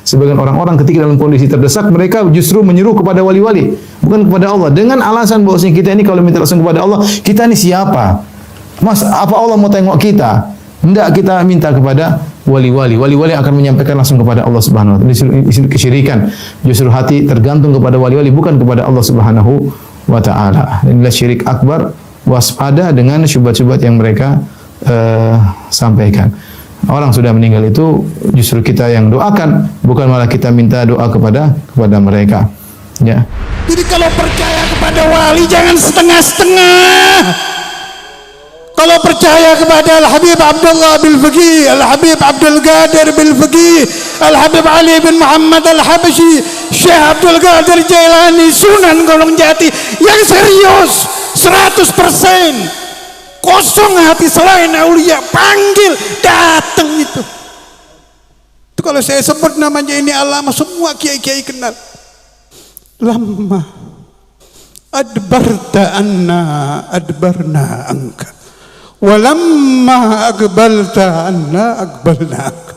Sebagian orang-orang ketika dalam kondisi terdesak, mereka justru menyeru kepada wali-wali, bukan kepada Allah, dengan alasan bahwasanya kita ini kalau minta langsung kepada Allah, kita ini siapa? Mas, apa Allah mau tengok kita? Hendak kita minta kepada wali-wali. Wali-wali akan menyampaikan langsung kepada Allah Subhanahu wa taala. Ini kesyirikan. Justru hati tergantung kepada wali-wali, bukan kepada Allah Subhanahu wa taala. Inilah syirik akbar. Waspada dengan syubhat-syubhat yang mereka sampaikan. Orang sudah meninggal itu justru kita yang doakan, bukan malah kita minta doa kepada mereka. Ya. Jadi kalau percaya kepada wali jangan setengah-setengah. Kalau percaya kepada Al-Habib Abdullah bil Faqih, Al-Habib Abdul Qadir bil Faqih, Al-Habib Ali bin Muhammad Al-Habashi, Syekh Abdul Qadir Jailani, Sunan Gunung Jati, yang serius 100%. Kosong hati selain aulia, panggil, datang itu. Itu kalau saya sebut namanya ini alama, semua kiai-kiai kenal. Lama adbarta anna adbarna angka, walamma aqbalta anna aqbalna angka.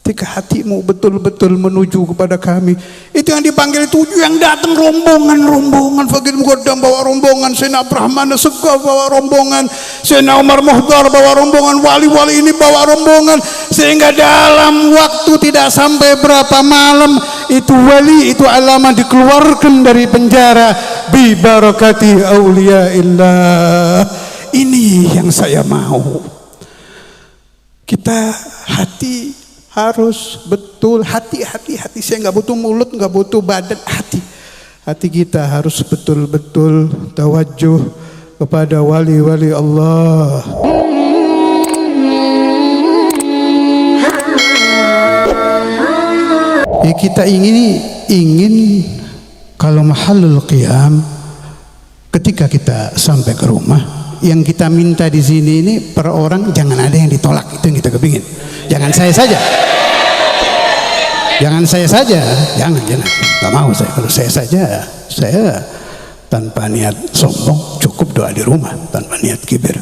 Ketika hatimu betul-betul menuju kepada kami, itu yang dipanggil 7 yang datang rombongan. Fakir Muqaddam bawa rombongan, Sayyidina Abdurrahman As-Segaf bawa rombongan, Sayyidina Umar Muhdar bawa rombongan, wali-wali ini bawa rombongan, sehingga dalam waktu tidak sampai berapa malam itu wali, itu alama dikeluarkan dari penjara bi barakati auliyaillah. Ini yang saya mau. Kita hati harus betul, hati. Saya nggak butuh mulut, nggak butuh badan, hati kita harus betul-betul tawajuh kepada wali-wali Allah. Ya, kita ingin kalau mahalul qiyam, ketika kita sampai ke rumah, yang kita minta di sini ini per orang jangan ada yang ditolak, itu yang kita kepingin. Jangan saya saja, jangan, nggak mau saya. Kalau saya saja, saya tanpa niat sombong, cukup doa di rumah tanpa niat kibir.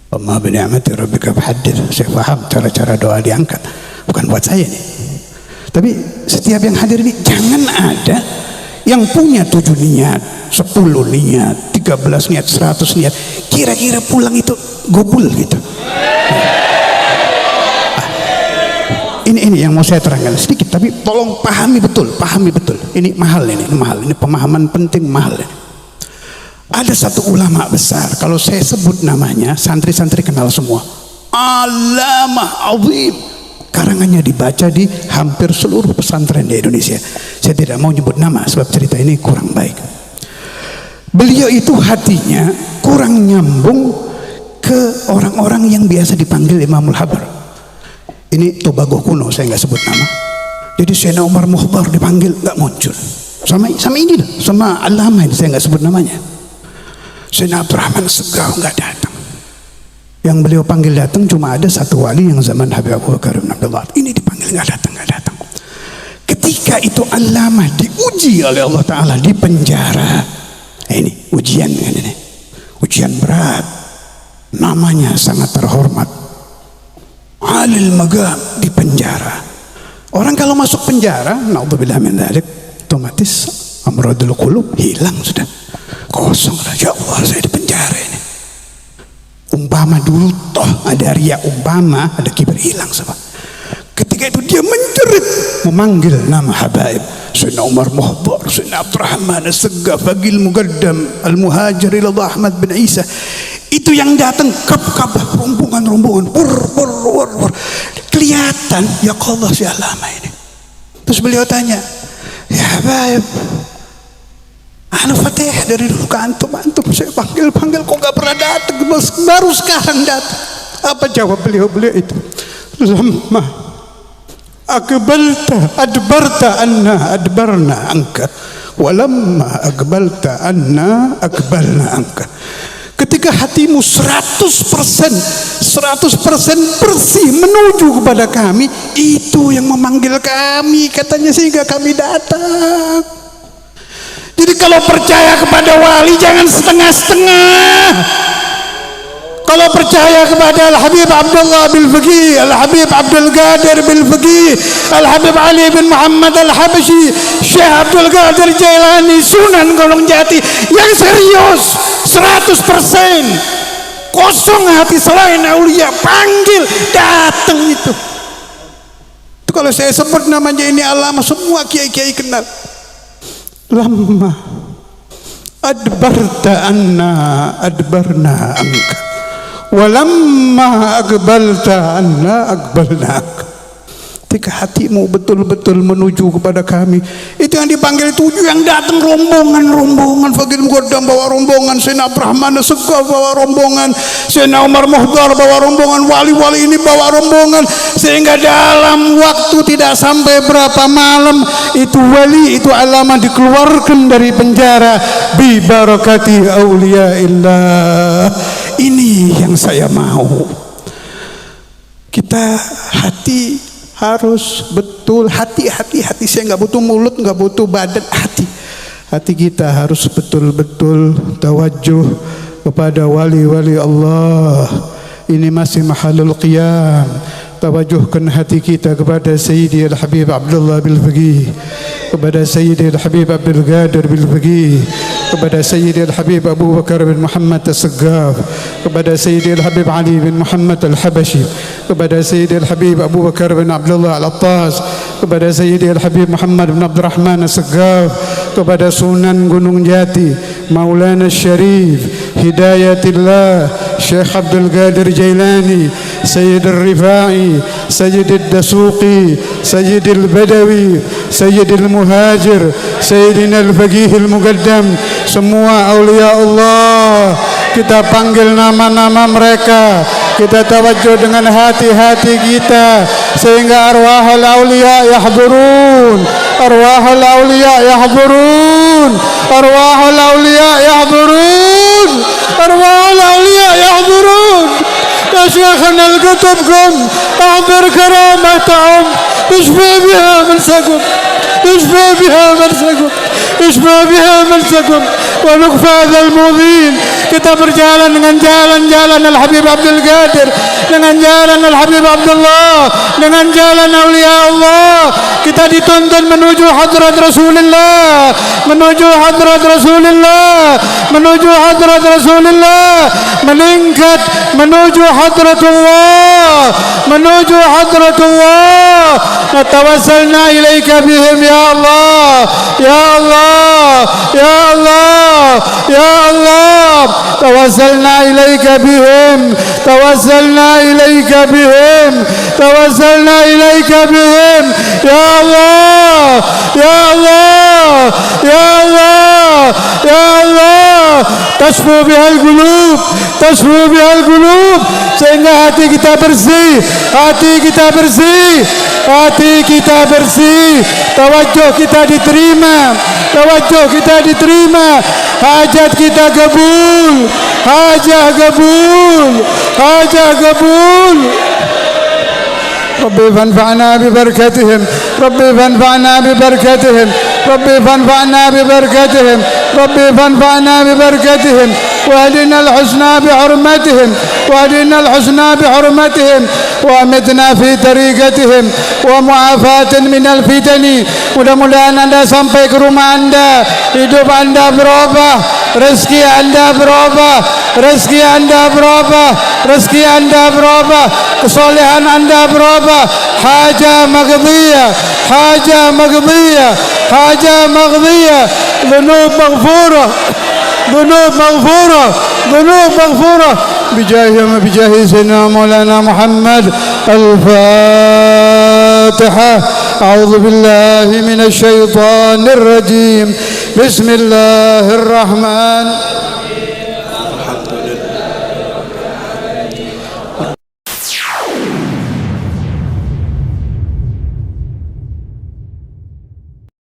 Amma bi ni'mati rabbika fahaddits. Saya paham cara-cara doa diangkat, bukan buat saya nih. Tapi setiap yang hadir ini jangan ada yang punya 7 niat, 10 niat, 13 niat, 100 niat, kira-kira pulang itu gobul gitu. Ini yang mau saya terangkan sedikit, tapi tolong pahami betul. Ini mahal, ini pemahaman penting, mahal. Ada satu ulama besar, kalau saya sebut namanya, santri-santri kenal semua. Alamah azim, karangannya dibaca di hampir seluruh pesantren di Indonesia. Saya tidak mau nyebut nama sebab cerita ini kurang baik. Beliau itu hatinya kurang nyambung ke orang-orang yang biasa dipanggil Imamul Habar. Ini Tobago kuno, saya nggak sebut nama. Jadi Sayyidina Umar Muhdar dipanggil nggak muncul. Sama ini lah, sama alama ini saya nggak sebut namanya. Sayyidina Abdurrahman As-Segaf nggak datang. Yang beliau panggil datang cuma ada satu wali yang zaman Habib Abu Bakar bin Abdullah. Ini dipanggil nggak datang. Ketika itu alama diuji oleh Allah Taala di penjara. Ini ujian ini, ujian berat. Namanya sangat terhormat. Alil Magam di penjara. Orang kalau masuk penjara, naudzubillah min dzalik, otomatis amradul qulub hilang sudah. Kosong lah, ya Allah saya di penjara ini. Umpama dulu toh ada riya, umpama ada kibir, hilang semua. Ketika itu dia menjerit memanggil nama habaib Sayyidina Umar Muhdar, Sayyidina Abdurrahman As-Segaf, Faqil Muqaddam Al-Muhajir ila Ahmad bin Isa. Itu yang datang kap-kap rombongan pur. Kelihatan ya Allah si alama ini. Terus beliau tanya, ya habaib, ana Fatih dari dulu ke antum saya panggil kok gak pernah datang, baru sekarang datang. Apa jawab beliau itu? Lamma aqbalta adbarta anna adbarna anka, walamma aqbalta anna aqbalna anka. Ketika hatimu 100% bersih menuju kepada kami, itu yang memanggil kami, katanya, sehingga kami datang. Jadi kalau percaya kepada wali jangan setengah-setengah. Kalau percaya kepada Al-Habib Abdullah bin Faqih, Al-Habib Abdul Qadir bin Faqih, Al-Habib Ali bin Muhammad Al-Habashi, Syekh Abdul Qadir Jailani, Sunan Gunung Jati, yang serius 100%, kosong hati selain aulia, panggil, datang itu. Itu kalau saya sebut namanya ini alama, semua kiai-kiai kenal. Lama adbarta anna adbarna anka, walamma aqbalta anna aqbalnak. Ketika hatimu betul-betul menuju kepada kami, itu yang dipanggil 7 yang datang rombongan Fakir Muqaddam bawa rombongan, Sayyidina Abdurrahman As-Saqqaf bawa rombongan, Sayyidina Umar Muhdar bawa rombongan, wali-wali ini bawa rombongan, sehingga dalam waktu tidak sampai berapa malam itu wali, itu alama dikeluarkan dari penjara bi barakati auliyaillah. Ini yang saya mau. Kita hati harus betul, hati. Saya nggak butuh mulut, nggak butuh badan, hati kita harus betul-betul tawajuh kepada wali-wali Allah. Ini masih mahalul qiyam. Tawajuhkan hati kita kepada Sayyidi Al-Habib Abdullah bin Faqih, kepada Sayyidi Al-Habib Abdul Qadir bin Faqih, kepada Sayyidi Al-Habib Abu Bakar bin Muhammad As-Saqqaf, kepada Sayyidi Al-Habib Ali bin Muhammad Al-Habashi, kepada Sayyidi Al-Habib Abu Bakar bin Abdullah Al-Attas, kepada Sayyidi Al-Habib Muhammad bin Abdurrahman As-Saqqaf, kepada Sunan Gunung Jati Maulana Syarif Hidayatillah Syekh Abdul Qadir Jailani, Sayyid Al-Rifai, Sayyid Al-Dasuqi, Sayyid Al-Badawi, Sayyid Al-Muhajir, Sayyidina Al-Faqih Al-Muqaddam, semua awliya Allah kita panggil nama-nama mereka, kita tawajuh dengan hati-hati kita sehingga arwahul awliya yahdurun, arwahul awliya yahdurun, arwahul awliya yahdurun, arwahul awliya yahdurun. يا شيخنا القطبكم أعبر كرامتهم، اشفى بها ملسكم، اشفى بها ملسكم، اشفى بها ملسكم، ونكفى ذا المؤذين. Kita berjalan dengan jalan-jalan Al-Habib Abdul Qadir, dengan jalan Al-Habib Abdullah, dengan jalan awliya Allah. Kita dituntun menuju hadrat Rasulullah, menuju hadrat Rasulullah, menuju hadrat Rasulullah, meningkat menuju hadratullah, menuju hadratullah. Natawassalna ilaika bihim ya Allah, ya Allah, ya Allah, ya Allah. Tawassalna ilaika bihim, tawassalna ilaika bihim, tawassalna ilaika bihim ya Allah, ya Allah, ya Allah, ya Allah. Tasfu bihal qulub, tasfu bihal qulub, sehingga hati kita bersih, hati kita bersih, hati kita bersih, tawajuh kita diterima, tawajuh kita diterima, hajat kita kabul, hajat kabul, hajat kabul. ربي فانفعنا ببركتهم، ربي فانفعنا ببركتهم، ربي فانفعنا ببركتهم، ربي فانفعنا ببركتهم، واهدنا الحسنى بحرمتهم، واهدنا الحسنى بحرمتهم، وامتنا في طريقتهم ومعافاة من الفتن. Mudah-mudahan Anda sampai ke rumah Anda, hidup Anda berubah, rezeki Anda berubah, rezeki Anda berubah, rezeki Anda berubah, kesolehan Anda berubah, haja maghdiyah, haja maghdiyah, haja maghdiyah, dhunub maghfurah, dhunub maghfurah, dhunub maghfurah. بجاه سيدنا مولانا محمد. الفاتحة. أعوذ بالله من الشيطان الرجيم. بسم الله الرحمن